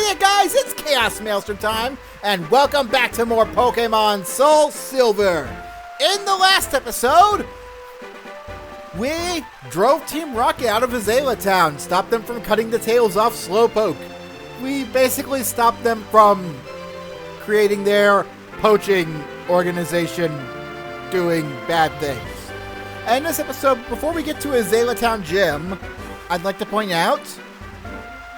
there guys, it's ChaosMaelstrom time, and welcome back to more Pokémon SoulSilver. In the last episode, we drove Team Rocket out of Azalea Town, stopped them from cutting the tails off Slowpoke. We basically stopped them from creating their poaching organization doing bad things. And in this episode, before we get to Azalea Town Gym, I'd like to point out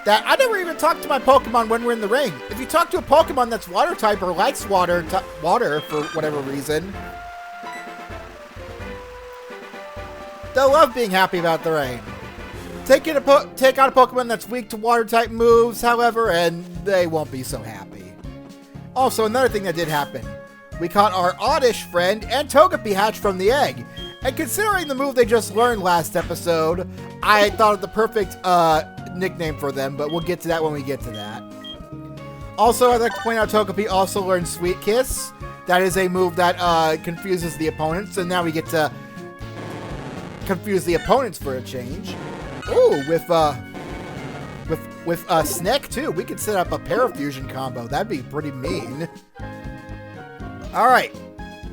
that I never even talk to my Pokemon when we're in the ring. If you talk to a Pokemon that's water type or likes water for whatever reason, they'll love being happy about the rain. Take out a Pokemon that's weak to water type moves, however, and they won't be so happy. Also, another thing that did happen. We caught our Oddish friend and Togepi hatched from the egg. And considering the move they just learned last episode, I thought of the perfect nickname for them, but we'll get to that when we get to that. Also, I'd like to point out Togepi also learned Sweet Kiss. That is a move that confuses the opponents, so now we get to confuse the opponents for a change. Ooh, with Sneck too, we could set up a Parafusion combo. That'd be pretty mean. Alright,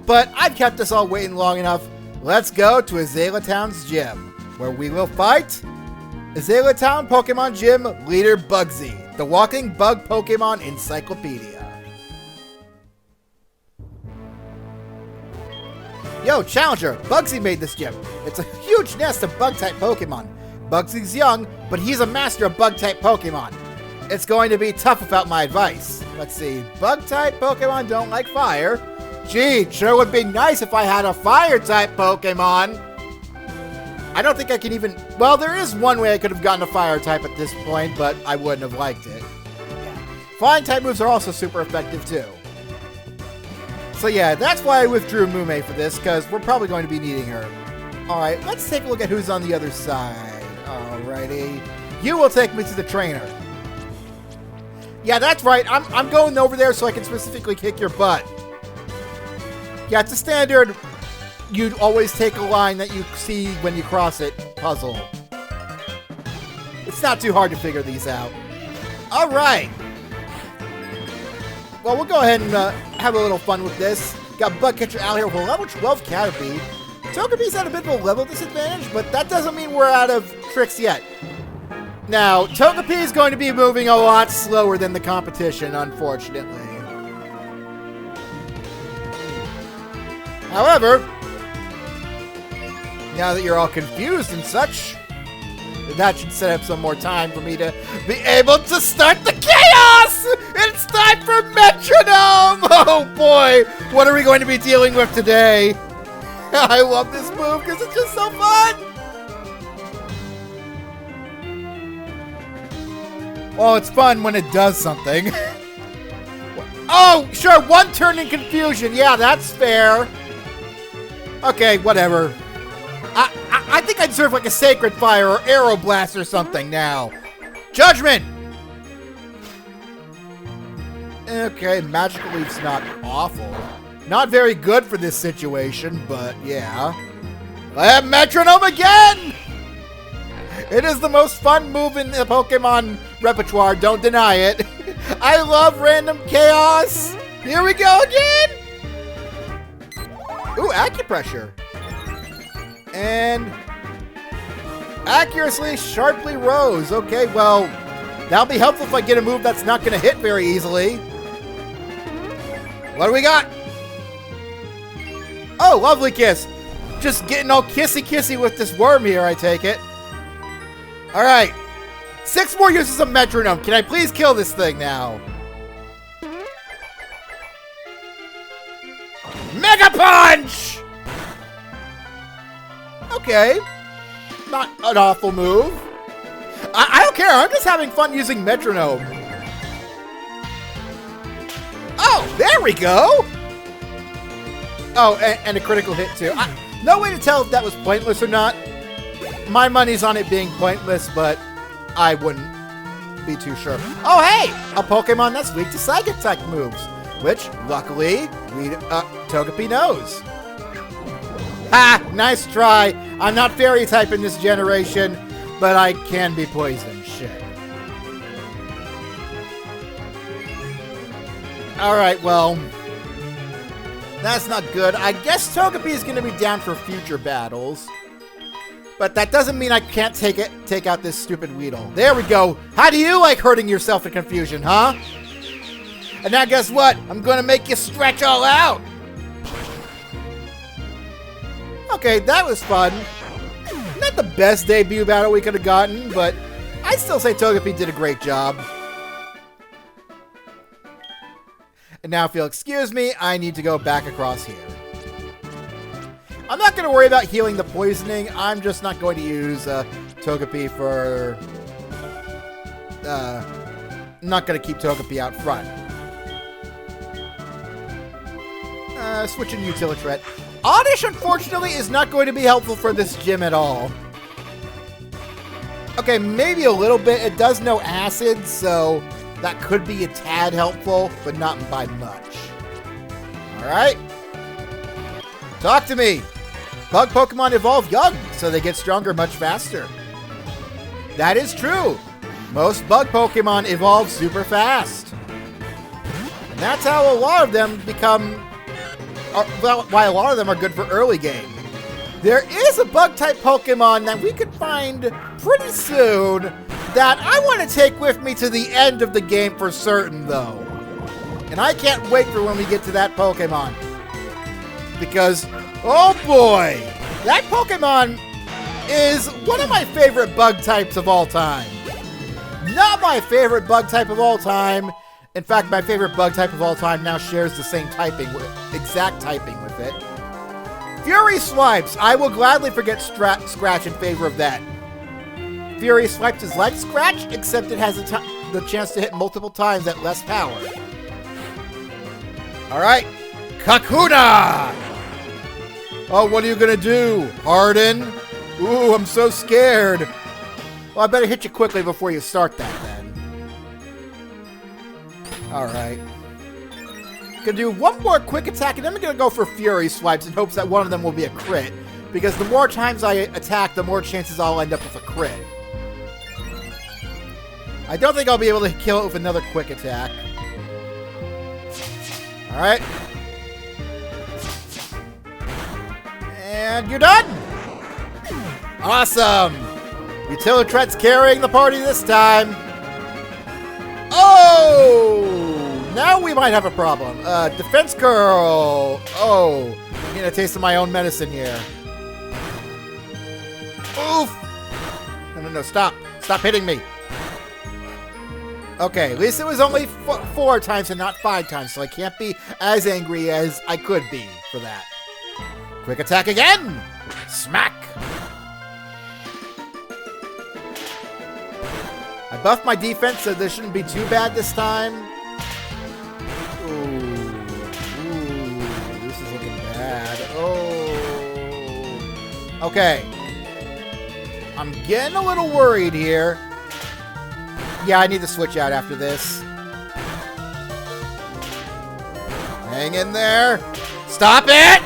but I've kept us all waiting long enough. Let's go to Azalea Town's gym, where we will fight Azalea Town Pokemon Gym Leader Bugsy, the walking bug Pokemon encyclopedia. Yo, Challenger, Bugsy made this gym. It's a huge nest of bug-type Pokemon. Bugsy's young, but he's a master of bug-type Pokemon. It's going to be tough without my advice. Let's see, bug-type Pokemon don't like fire. Gee, sure would be nice if I had a fire-type Pokemon. I don't think I can even... Well, there is one way I could have gotten a fire-type at this point, but I wouldn't have liked it. Flying-type moves are also super effective, too. So yeah, that's why I withdrew Mume for this, because we're probably going to be needing her. Alright, let's take a look at who's on the other side. Alrighty. You will take me to the trainer. Yeah, that's right. I'm going over there so I can specifically kick your butt. Yeah, it's a standard, you'd always take a line that you see when you cross it puzzle. It's not too hard to figure these out. Alright. Well, we'll go ahead and have a little fun with this. Got Bugcatcher out here with a level 12 Caterpie. Togepi's at a bit of a level disadvantage, but that doesn't mean we're out of tricks yet. Now, Togepi is going to be moving a lot slower than the competition, unfortunately. However, now that you're all confused and such, that should set up some more time for me to be able to start the chaos! It's time for Metronome! Oh boy, what are we going to be dealing with today? I love this move because it's just so fun! Well, it's fun when it does something. Oh, sure, one turn in confusion. Yeah, that's fair. Okay, whatever. I think I deserve like a Sacred Fire or Arrow Blast or something now. Judgment! Okay, Magical Leaf's not awful. Not very good for this situation, but yeah. I have Metronome again! It is the most fun move in the Pokemon repertoire, don't deny it. I love random chaos! Here we go again! Ooh, Acupressure. And accuracy sharply rose. Okay, well, that'll be helpful if I get a move that's not going to hit very easily. What do we got? Oh, Lovely Kiss. Just getting all kissy-kissy with this worm here, I take it. All right. 6 more uses of Metronome. Can I please kill this thing now? Mega Punch! Okay. Not an awful move. I don't care. I'm just having fun using Metronome. Oh, there we go. Oh, and a critical hit, too. No way to tell if that was pointless or not. My money's on it being pointless, but I wouldn't be too sure. Oh, hey! A Pokemon that's weak to Psychic-type moves, which, luckily, Togepi knows. Ha! Nice try. I'm not Fairy-type in this generation, but I can be poison. Shit. Alright, well, that's not good. I guess Togepi is going to be down for future battles. But that doesn't mean I can't take out this stupid Weedle. There we go. How do you like hurting yourself in confusion, huh? And now guess what? I'm going to make you stretch all out. Okay, that was fun. Not the best debut battle we could have gotten, but I'd still say Togepi did a great job. And now if you'll excuse me, I need to go back across here. I'm not going to worry about healing the poisoning. I'm just not going to use Togepi for... I'm not going to keep Togepi out front. Switching Utilitret. Oddish, unfortunately, is not going to be helpful for this gym at all. Okay, maybe a little bit. It does know Acid, so that could be a tad helpful, but not by much. Alright. Talk to me. Bug Pokemon evolve young, so they get stronger much faster. That is true. Most bug Pokemon evolve super fast. And that's how a lot of them become... well, why a lot of them are good for early game. There is a bug-type Pokemon that we could find pretty soon that I want to take with me to the end of the game for certain, though. And I can't wait for when we get to that Pokemon. Because... oh boy! That Pokemon is one of my favorite bug types of all time. Not my favorite bug type of all time. In fact, my favorite bug type of all time now shares the same typing, exact typing with it. Fury Swipes! I will gladly forget Scratch in favor of that. Fury Swipes is like Scratch, except it has the chance to hit multiple times at less power. Alright, Kakuna! Oh, what are you gonna do? Harden? Ooh, I'm so scared. Well, I better hit you quickly before you start that, then. Alright. Gonna do one more quick attack, and then I'm gonna go for Fury Swipes in hopes that one of them will be a crit. Because the more times I attack, the more chances I'll end up with a crit. I don't think I'll be able to kill it with another quick attack. Alright. And you're done! Awesome! Utilitret's carrying the party this time. Oh! Now we might have a problem. Defense Curl! Oh, I'm getting a taste of my own medicine here. Oof! No, stop. Stop hitting me. Okay, at least it was only 4 times and not 5 times, so I can't be as angry as I could be for that. Quick attack again! Smack! I buffed my defense, so this shouldn't be too bad this time. Ooh, this is looking bad. Oh. Okay. I'm getting a little worried here. Yeah, I need to switch out after this. Hang in there. Stop it!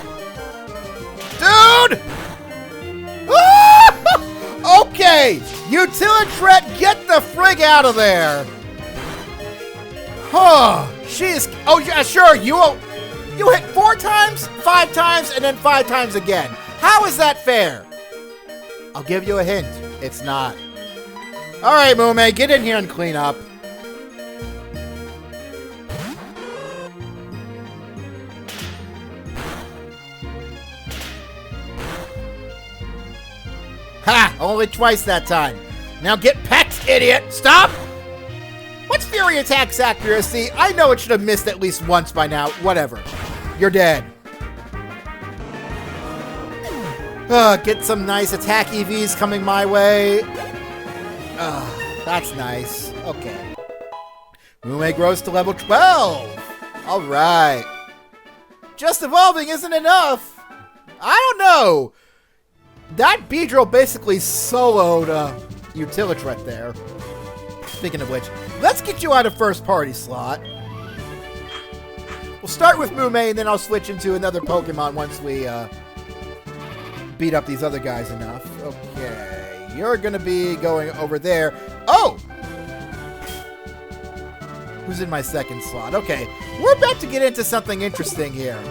Dude! Okay! Utilitret, get the frig out of there! Huh. She's... oh, yeah, sure, you hit 4 times, 5 times, and then 5 times again. How is that fair? I'll give you a hint. It's not. Alright, Mume, get in here and clean up. Ha! Only twice that time. Now get pecked, idiot! Stop! What's Fury Attack's accuracy? I know it should have missed at least once by now. Whatever. You're dead. Get some nice attack EVs coming my way. That's nice. Okay. Mume grows to level 12. Alright. Just evolving isn't enough. I don't know. That Beedrill basically soloed Utilitret there. Speaking of which, let's get you out of first party slot. We'll start with Mume, and then I'll switch into another Pokemon once we beat up these other guys enough. Okay, you're going to be going over there. Oh! Who's in my second slot? Okay, we're about to get into something interesting here.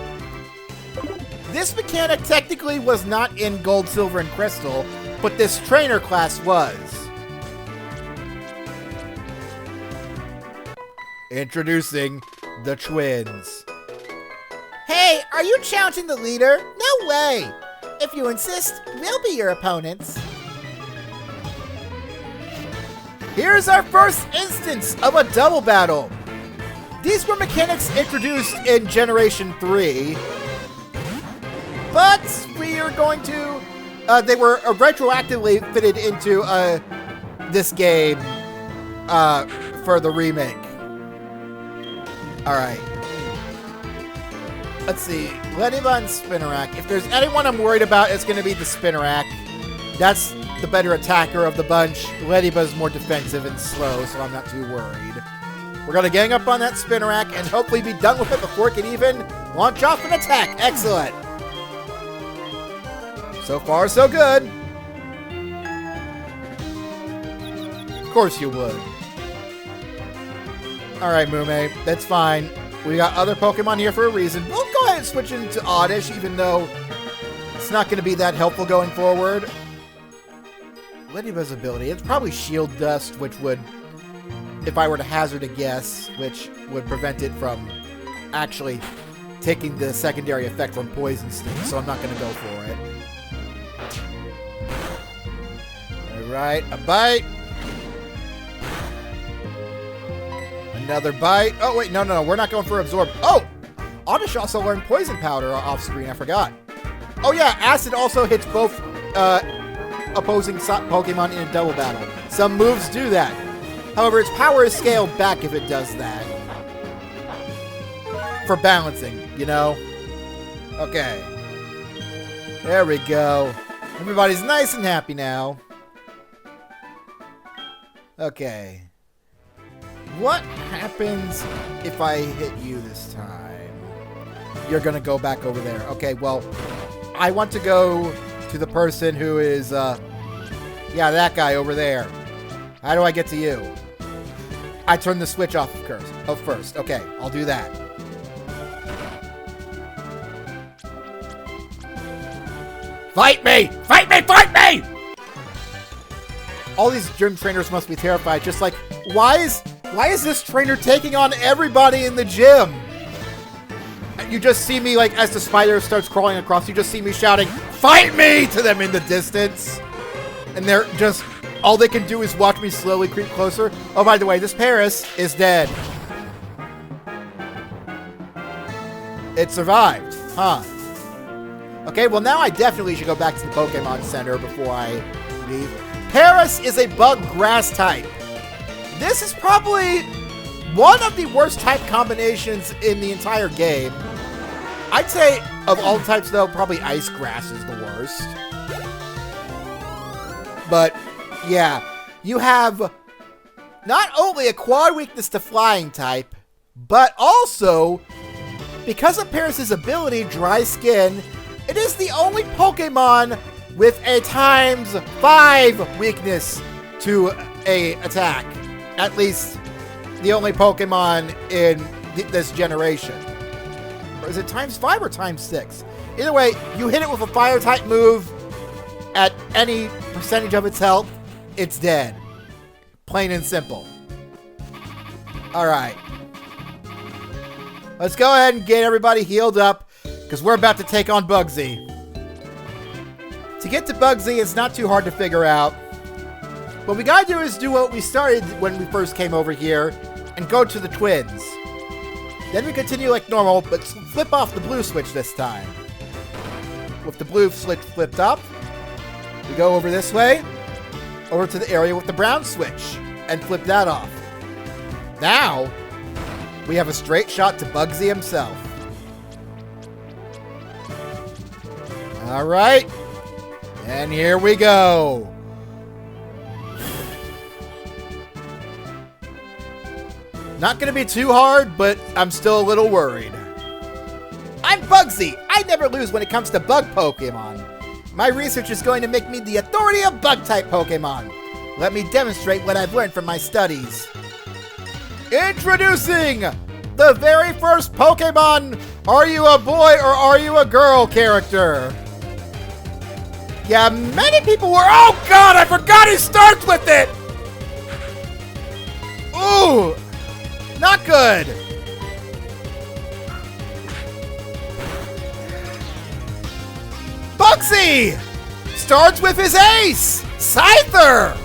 This mechanic technically was not in Gold, Silver, and Crystal, but this trainer class was. Introducing the twins. Hey, are you challenging the leader? No way! If you insist, we'll be your opponents. Here's our first instance of a double battle. These were mechanics introduced in Generation 3, but we are going to... they were retroactively fitted into this game for the remake. Alright. Let's see. Lediva and Spinarak. If there's anyone I'm worried about, it's going to be the Spinarak. That's the better attacker of the bunch. Lediva's more defensive and slow, so I'm not too worried. We're going to gang up on that Spinarak and hopefully be done with it before it can even launch off an attack. Excellent. So far, so good. Of course you would. Alright, Mume. That's fine. We got other Pokemon here for a reason. We'll go ahead and switch into Oddish, even though it's not going to be that helpful going forward. Lediva's ability, it's probably Shield Dust, which would, if I were to hazard a guess, which would prevent it from actually taking the secondary effect from Poison Sting, so I'm not going to go for it. Alright, a bite. Another bite. Oh, wait, no, we're not going for Absorb. Oh! Oddish also learned Poison Powder off screen, I forgot. Oh yeah, Acid also hits both opposing Pokemon in a double battle. Some moves do that. However, its power is scaled back if it does that. For balancing, you know? Okay. There we go. Everybody's nice and happy now. Okay. What happens if I hit you this time? You're gonna go back over there. Okay, well, I want to go to the person who is, yeah, that guy over there. How do I get to you? I turn the switch off first. Okay, I'll do that. Fight me! Fight me! Fight me! All these gym trainers must be terrified. Just like, why is this trainer taking on everybody in the gym? You just see me, like, as the spider starts crawling across, you just see me shouting, "Fight me!" to them in the distance. And they're just, all they can do is watch me slowly creep closer. Oh, by the way, this Paris is dead. It survived, huh? Okay, well now I definitely should go back to the Pokemon Center before I leave. Paris is a bug grass type. This is probably one of the worst type combinations in the entire game. I'd say, of all types though, probably ice grass is the worst. But, yeah, you have not only a quad weakness to flying type, but also, because of Paris' ability, Dry Skin, it is the only Pokemon with a ×5 weakness to a attack. At least, the only Pokemon in this generation. Or is it ×5 or ×6? Either way, you hit it with a Fire-type move at any percentage of its health, it's dead. Plain and simple. Alright. Let's go ahead and get everybody healed up, because we're about to take on Bugsy. To get to Bugsy, it's not too hard to figure out. What we gotta do is do what we started when we first came over here, and go to the twins. Then we continue like normal, but flip off the blue switch this time. With the blue switch flipped up, we go over this way, over to the area with the brown switch, and flip that off. Now, we have a straight shot to Bugsy himself. Alright, and here we go. Not gonna be too hard, but I'm still a little worried. I'm Bugsy! I never lose when it comes to bug Pokemon. My research is going to make me the authority of bug-type Pokemon. Let me demonstrate what I've learned from my studies. Introducing the very first Pokemon Are You a Boy or Are You a Girl character. Yeah, many people were... Oh god, I forgot he starts with it! Ooh! Not good! Bugsy! Starts with his ace! Scyther!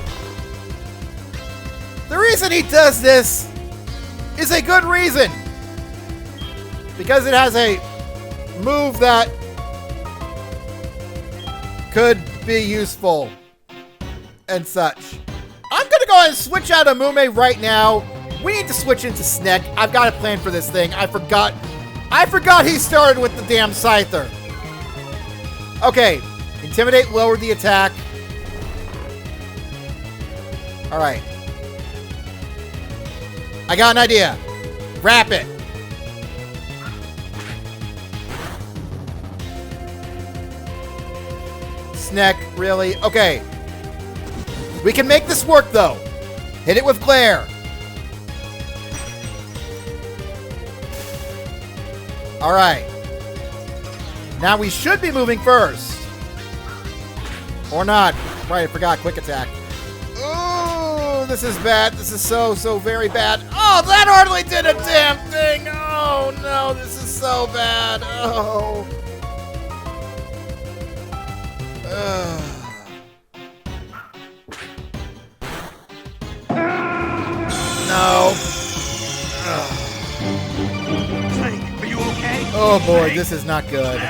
The reason he does this is a good reason. Because it has a move that could be useful and such. I'm gonna go ahead and switch out of Mume right now. We need to switch into Sneck. I've got a plan for this thing. I forgot he started with the damn Scyther. Okay, Intimidate lowered the attack. Alright. I got an idea. Wrap it. Sneck, really? Okay. We can make this work, though. Hit it with Glare. Alright. Now we should be moving first. Or not. Right, I forgot. Quick attack. Oh, this is bad. This is so very bad. Oh, that hardly did a damn thing. Oh, no. This is so bad. Oh. No. Snake, are you okay? Oh boy, this is not good.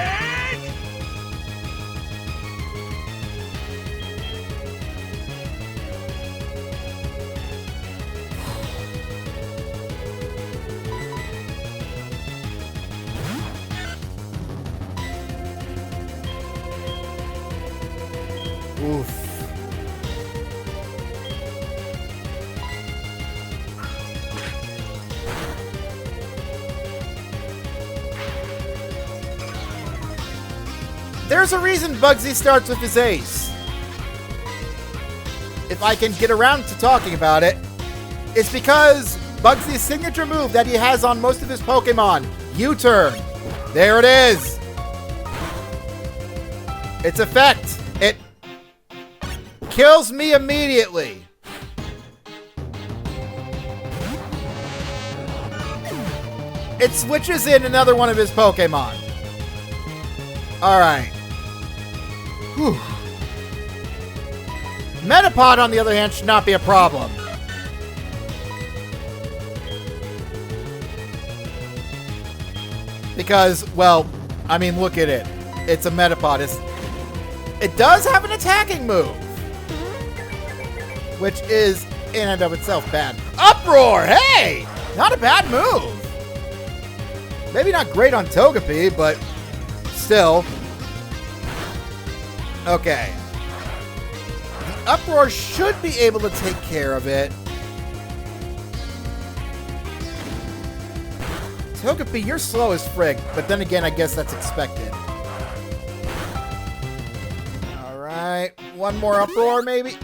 Oof. There's a reason Bugsy starts with his ace. If I can get around to talking about it, it's because Bugsy's signature move that he has on most of his Pokemon, U-turn. There it is. Its effect. It kills me immediately. It switches in another one of his Pokemon. Alright. Whew. Metapod, on the other hand, should not be a problem. Because, well, I mean, look at it. It's a Metapod. It does have an attacking move. Which is, in and of itself, bad. Uproar! Hey! Not a bad move. Maybe not great on Togepi, but still. Okay. The Uproar should be able to take care of it. Togepi, you're slow as frig, but then again, I guess that's expected. Alright, one more Uproar, maybe?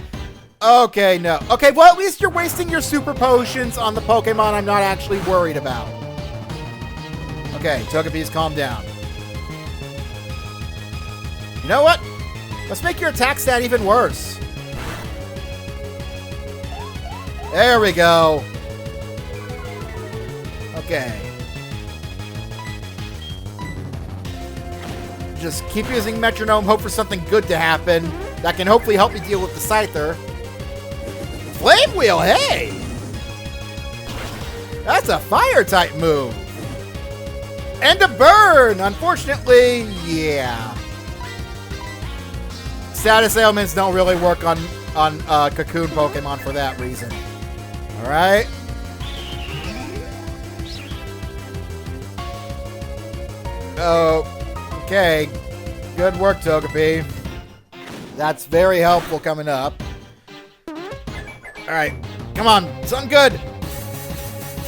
Okay, no. Okay, well, at least you're wasting your Super Potions on the Pokemon I'm not actually worried about. Okay, Togepi's calm down. You know what? Let's make your attack stat even worse. There we go. Okay. Just keep using Metronome, hope for something good to happen. That can hopefully help me deal with the Scyther. Flame Wheel, hey! That's a Fire-type move. And a Burn! Unfortunately, yeah. Status ailments don't really work on Cocoon Pokemon for that reason. Alright. Oh, okay. Good work, Togepi. That's very helpful coming up. Alright. Come on. Something good.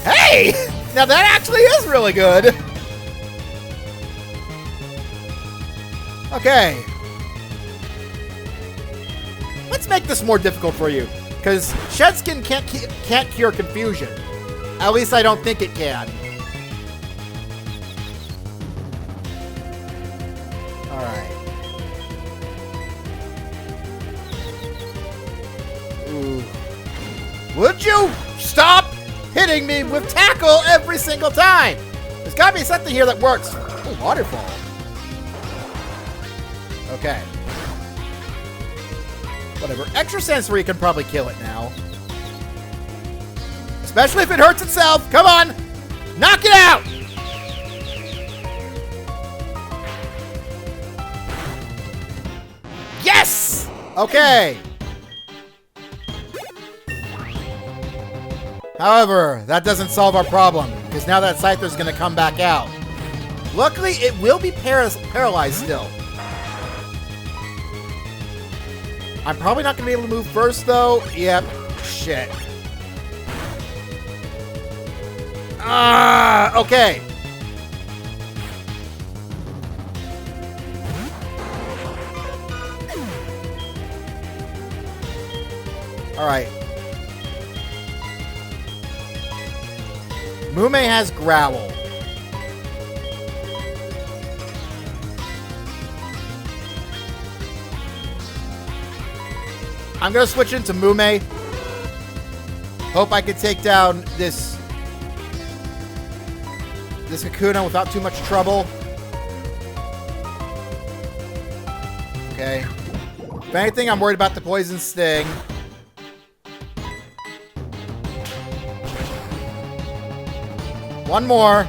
Hey! Now that actually is really good. Okay. Let's make this more difficult for you. Because Shedskin can't cure confusion. At least I don't think it can. Alright. Ooh. Would you stop hitting me with tackle every single time? There's gotta be something here that works. Oh, waterfall. Okay. Whatever. Extra sensory can probably kill it now. Especially if it hurts itself. Come on! Knock it out! Yes! Okay. However, that doesn't solve our problem, because now that Scyther's going to come back out. Luckily, it will be paralyzed still. I'm probably not going to be able to move first, though. Yep. Shit. Ah, okay. All right. Mume has Growl. I'm going to switch into Mume. Hope I can take down this Kakuna without too much trouble. Okay. If anything, I'm worried about the Poison Sting. One more.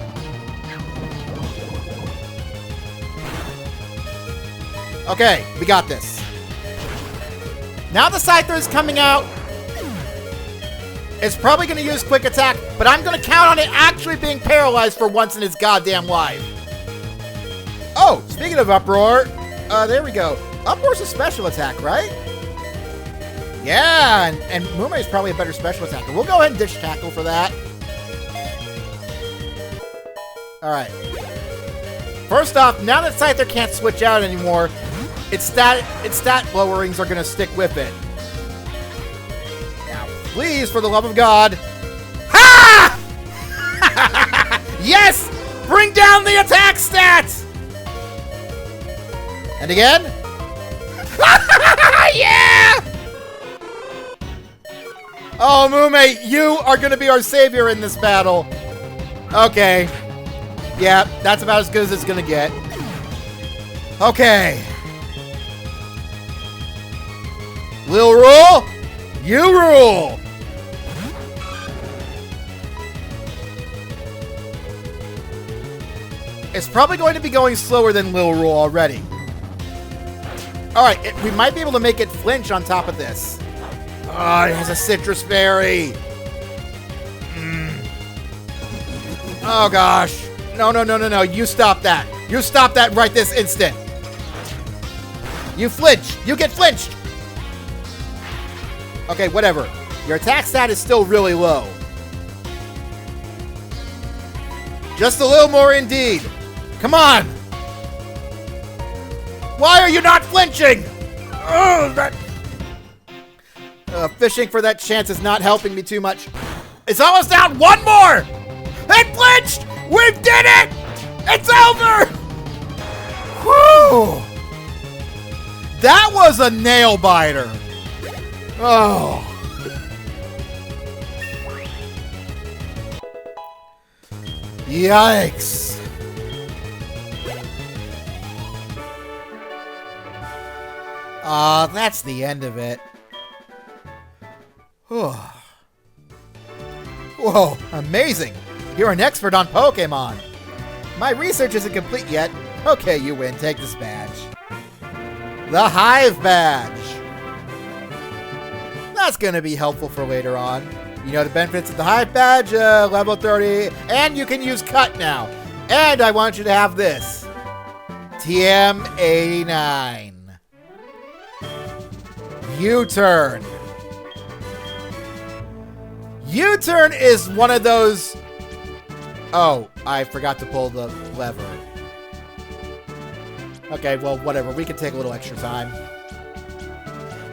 Okay, we got this. Now the Scyther is coming out. It's probably going to use Quick Attack, but I'm going to count on it actually being paralyzed for once in its goddamn life. Oh, speaking of Uproar, there we go. Uproar's a special attack, right? Yeah, and Mume is probably a better special attacker. We'll go ahead and ditch Tackle for that. Alright. First off, now that Scyther can't switch out anymore, its stat lowerings are going to stick with it. Now, please, for the love of God. Ha! Yes! Bring down the attack stats! And again. Yeah! Oh, Mume, you are going to be our savior in this battle. Okay. Yeah, that's about as good as it's going to get. Okay. Lil Rule, you rule. It's probably going to be going slower than Lil Rule already. Alright, we might be able to make it flinch on top of this. Oh, it has a citrus berry. Oh, gosh. No, no, no, no, no. You stop that. You stop that right this instant. You flinch. You get flinched. Okay, whatever. Your attack stat is still really low. Just a little more indeed. Come on. Why are you not flinching? Oh, that... fishing for that chance is not helping me too much. It's almost down. One more. It flinched. We did it. It's over. Whew. That was a nail biter. Oh. Yikes. That's the end of it. Whoa, amazing. You're an expert on Pokemon. My research isn't complete yet. Okay, you win. Take this badge. The Hive Badge. That's going to be helpful for later on. You know the benefits of the Hive Badge, level 30, and you can use Cut now. And I want you to have this. TM89. U-Turn. U-Turn is one of those... Oh, I forgot to pull the lever. Okay, well, whatever. We can take a little extra time.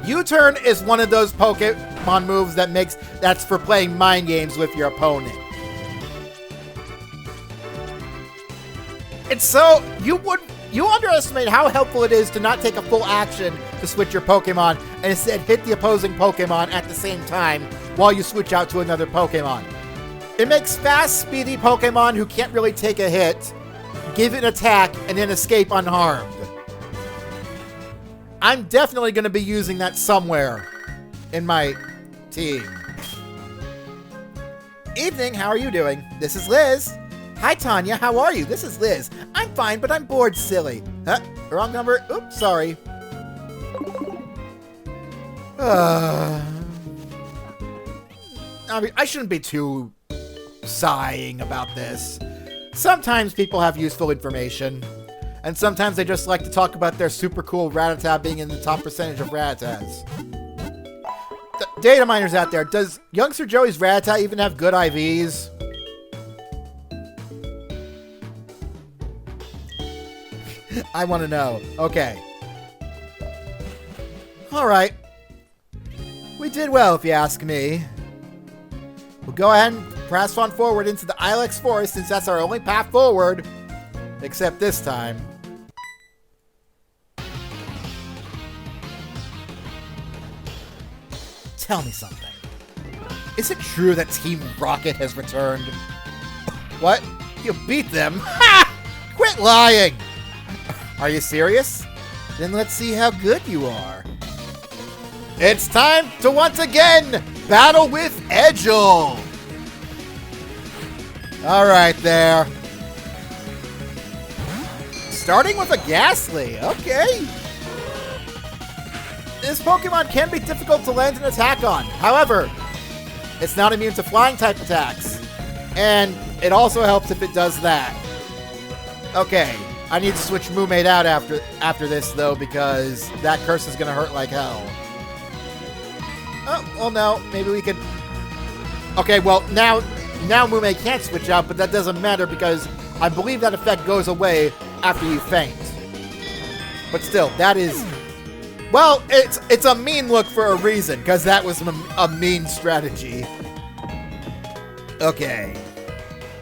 U-Turn is one of those Pokemon moves that's for playing mind games with your opponent. It's so... You underestimate how helpful it is to not take a full action to switch your Pokemon and instead hit the opposing Pokemon at the same time while you switch out to another Pokemon. It makes fast, speedy Pokemon who can't really take a hit give an attack and then escape unharmed. I'm definitely going to be using that somewhere in my team. Evening, how are you doing? This is Liz. Hi, Tanya. How are you? This is Liz. I'm fine, but I'm bored, silly. Huh? Wrong number? Oops, sorry. I mean, I shouldn't be too sighing about this. Sometimes people have useful information, and sometimes they just like to talk about their super cool Rattata being in the top percentage of Rattatas. Data miners out there, does youngster Joey's Rattata even have good IVs? I want to know. Okay. Alright. We did well, if you ask me. We'll go ahead and press on forward into the Ilex Forest, since that's our only path forward. Except this time. Tell me something. Is it true that Team Rocket has returned? What? You beat them? Ha! Quit lying! Are you serious? Then let's see how good you are. It's time to once again battle with Edgel. Alright there. Starting with a Ghastly. Okay. This Pokemon can be difficult to land an attack on. However, it's not immune to flying type attacks. And it also helps if it does that. Okay. I need to switch Moomate out after this, though, because that curse is going to hurt like hell. Oh, well, no. Maybe we could... Okay, well, now Moomate can't switch out, but that doesn't matter because I believe that effect goes away after you faint. But still, that is... Well, it's a mean look for a reason, because that was a mean strategy. Okay.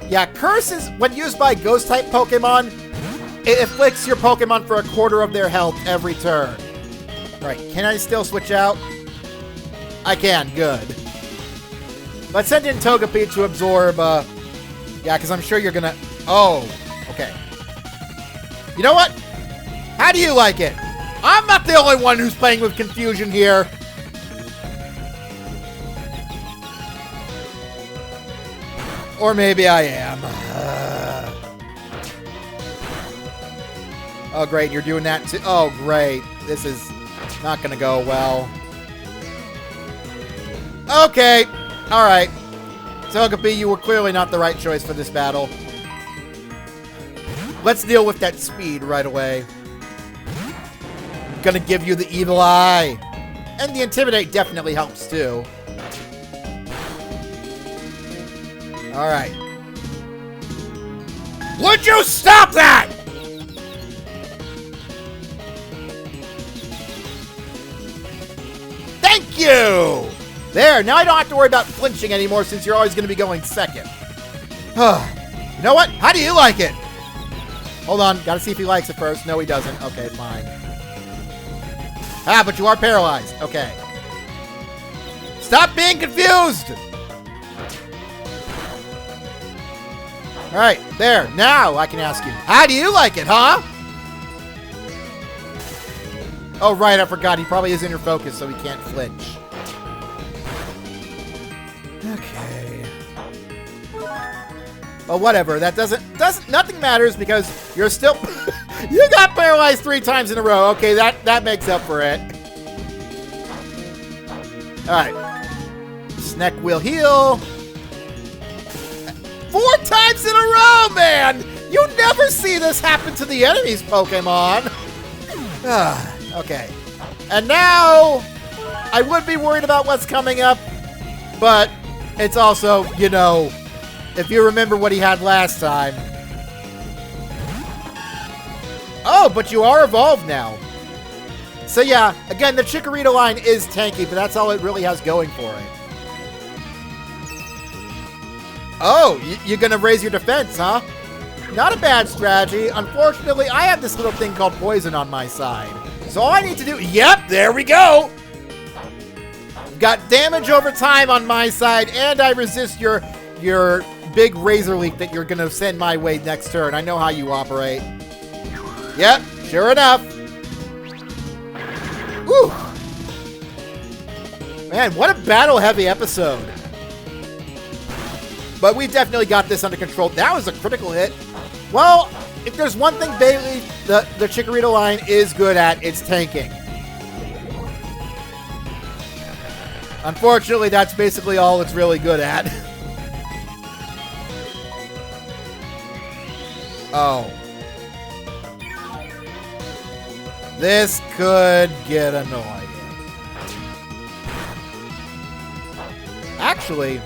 Yeah, curses, when used by Ghost-type Pokemon... It afflicts your Pokemon for a quarter of their health every turn. Alright, can I still switch out? I can, good. Let's send in Togepi to absorb, yeah, because I'm sure you're gonna... Oh, okay. You know what? How do you like it? I'm not the only one who's playing with confusion here. Or maybe I am. Oh, great, you're doing that too. Oh, great. This is not going to go well. Okay. All right. Togepi, you were clearly not the right choice for this battle. Let's deal with that speed right away. I'm going to give you the Evil Eye. And the Intimidate definitely helps too. All right. Would you stop that? Thank you! There, now I don't have to worry about flinching anymore since you're always going to be going second. You know what? How do you like it? Hold on, gotta see if he likes it first. No, he doesn't. Okay, fine. Ah, but you are paralyzed. Okay. Stop being confused! Alright, there. Now I can ask you, how do you like it, huh? Oh, right, I forgot. He probably is inner focus, so he can't flinch. Okay. Well, whatever. That nothing matters because you're still... You got paralyzed 3 times in a row. Okay, that makes up for it. Alright. Sneck will heal. 4 times in a row, man! You never see this happen to the enemy's Pokemon. Okay. And now, I would be worried about what's coming up, but it's also, you know, if you remember what he had last time. Oh, but you are evolved now. So yeah, again, the Chikorita line is tanky, but that's all it really has going for it. Oh, you're gonna raise your defense, huh? Not a bad strategy. Unfortunately, I have this little thing called poison on my side. So all I need to do... Yep, there we go! Got damage over time on my side, and I resist your big razor leaf that you're going to send my way next turn. I know how you operate. Yep, sure enough. Whew. Man, what a battle-heavy episode. But we definitely got this under control. That was a critical hit. Well, if there's one thing Bailey, the Chikorita line, is good at, it's tanking. Unfortunately, that's basically all it's really good at. Oh. This could get annoying. Actually,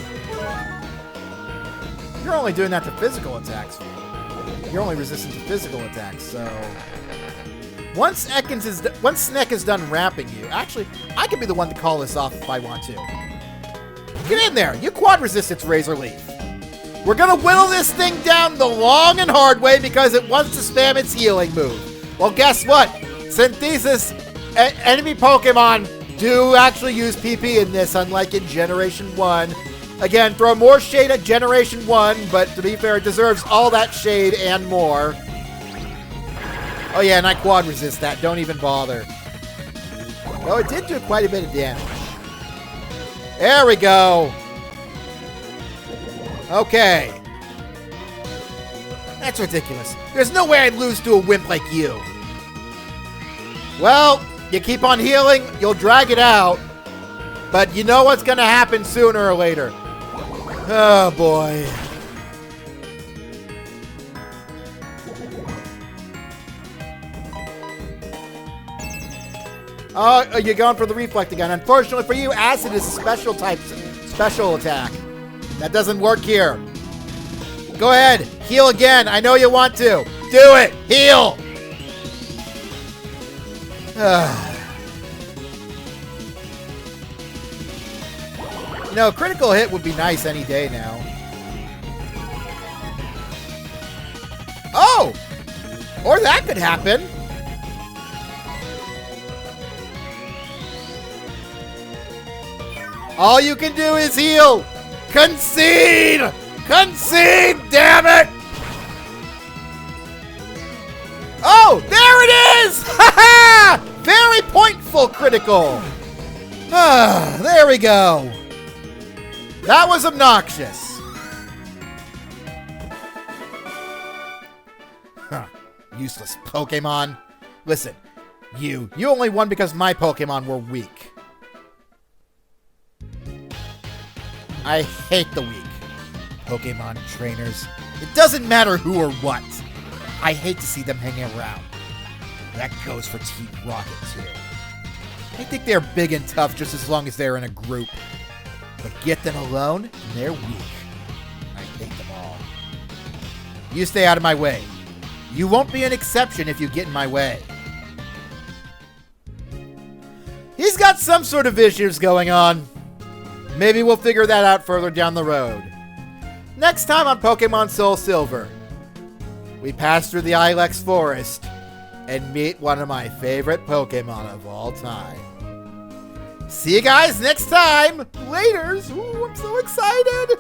you're only doing that to physical attacks. You're only resistant to physical attacks, so... Once Sneck is done wrapping you, actually, I could be the one to call this off if I want to. Get in there! You quad resist its Razor Leaf. We're gonna whittle this thing down the long and hard way because it wants to spam its healing move. Well, guess what? Synthesis enemy Pokemon do actually use PP in this, unlike in Generation 1. Again, throw more shade at Generation 1, but to be fair, it deserves all that shade and more. Oh yeah, and I quad resist that. Don't even bother. Though it did do quite a bit of damage. There we go. Okay. That's ridiculous. There's no way I'd lose to a wimp like you. Well, you keep on healing, you'll drag it out. But you know what's going to happen sooner or later. Oh, boy. Oh, you're going for the Reflect again. Unfortunately for you, Acid is a special attack. That doesn't work here. Go ahead. Heal again. I know you want to. Do it. Heal. You know, critical hit would be nice any day now. Oh! Or that could happen. All you can do is heal. Concede! Concede, damn it! Oh, there it is! Ha ha! Very pointful critical. There we go. That was obnoxious. Huh. Useless Pokemon. Listen, you only won because my Pokemon were weak. I hate the weak. Pokemon trainers. It doesn't matter who or what. I hate to see them hanging around. That goes for Team Rocket, too. I think they're big and tough just as long as they're in a group. But get them alone, and they're weak. I hate them all. You stay out of my way. You won't be an exception if you get in my way. He's got some sort of issues going on. Maybe we'll figure that out further down the road. Next time on Pokemon SoulSilver, we pass through the Ilex Forest and meet one of my favorite Pokemon of all time. See you guys next time. Laters. Ooh, I'm so excited.